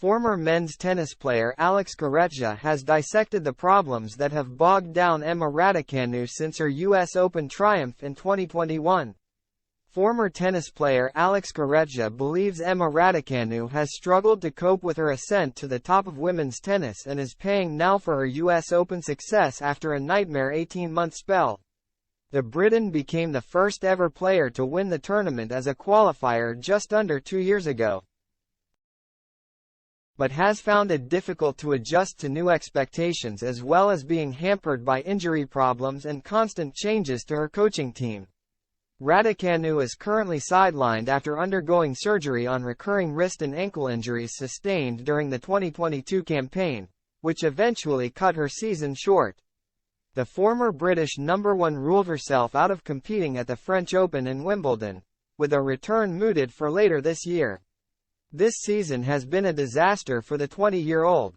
Former men's tennis player Alex Corretja has dissected the problems that have bogged down Emma Raducanu since her U.S. Open triumph in 2021. Former tennis player Alex Corretja believes Emma Raducanu has struggled to cope with her ascent to the top of women's tennis and is paying now for her U.S. Open success after a nightmare 18-month spell. The Briton became the first ever player to win the tournament as a qualifier just under 2 years ago, but has found it difficult to adjust to new expectations as well as being hampered by injury problems and constant changes to her coaching team. Raducanu is currently sidelined after undergoing surgery on recurring wrist and ankle injuries sustained during the 2022 campaign, which eventually cut her season short. The former British number one ruled herself out of competing at the French Open and Wimbledon, with a return mooted for later this year. This season has been a disaster for the 20-year-old,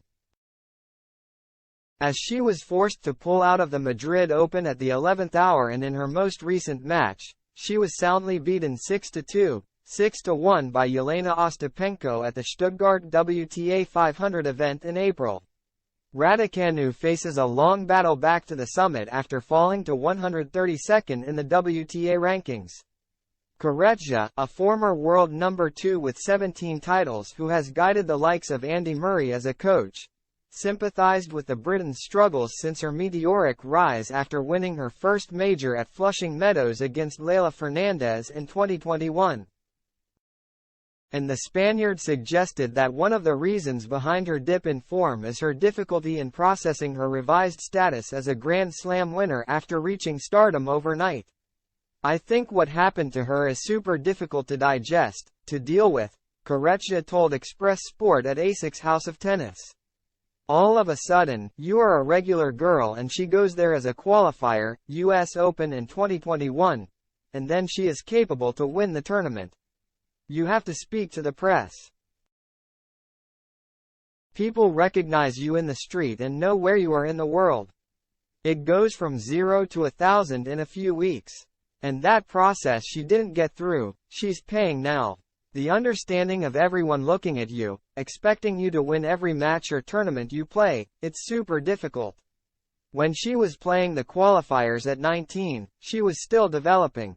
as she was forced to pull out of the Madrid Open at the 11th hour, and in her most recent match, she was soundly beaten 6-2, 6-1 by Jelena Ostapenko at the Stuttgart WTA 500 event in April. Raducanu faces a long battle back to the summit after falling to 132nd in the WTA rankings. Corretja, a former world number 2 with 17 titles who has guided the likes of i.n.j.u.r.y as a coach, sympathized with the Briton's struggles since her meteoric rise after winning her first major at Flushing Meadows against Leylah Fernandez in 2021. And the Spaniard suggested that one of the reasons behind her dip in form is her difficulty in processing her revised status as a Grand Slam winner after reaching stardom overnight. "I think what happened to her is super difficult to digest, to deal with," Corretja told Express Sport at ASIC's House of Tennis. "All of a sudden, you are a regular girl and she goes there as a qualifier, US Open in 2021, and then she is capable to win the tournament. You have to speak to the press. People recognize you in the street and know where you are in the world. It goes from 0 to 1,000 in a few weeks. And that process she didn't get through, she's paying now. The understanding of everyone looking at you, expecting you to win every match or tournament you play, it's super difficult. When she was playing the qualifiers at 19, she was still developing."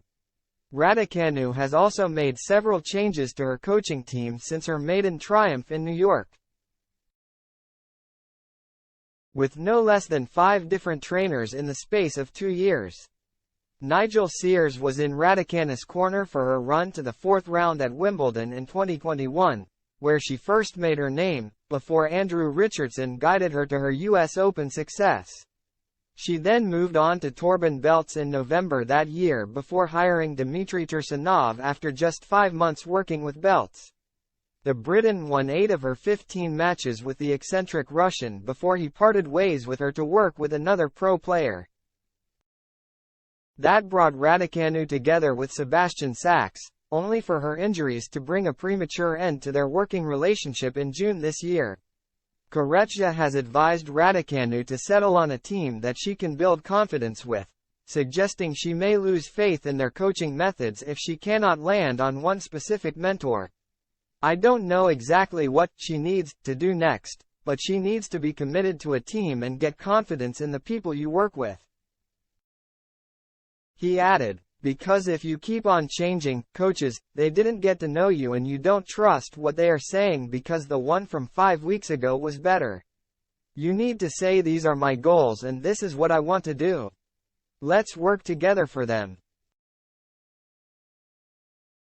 Raducanu has also made several changes to her coaching team since her maiden triumph in New York, with no less than 5 different trainers in the space of 2 years. Nigel Sears was in Raducanu's corner for her run to the 4th round at Wimbledon in 2021, where she first made her name, before Andrew Richardson guided her to her US Open success. She then moved on to Torben Belts in November that year before hiring Dmitry Tursunov after just 5 months working with Belts. The Briton won 8 of her 15 matches with the eccentric Russian before he parted ways with her to work with another pro player. That brought Raducanu together with Sebastian Sachs, only for her injuries to bring a premature end to their working relationship in June this year. Corretja has advised Raducanu to settle on a team that she can build confidence with, suggesting she may lose faith in their coaching methods if she cannot land on one specific mentor. "I don't know exactly what she needs to do next, but she needs to be committed to a team and get confidence in the people you work with," he added, "because if you keep on changing coaches, they didn't get to know you and you don't trust what they are saying because the one from 5 weeks ago was better. You need to say these are my goals and this is what I want to do. Let's work together for them."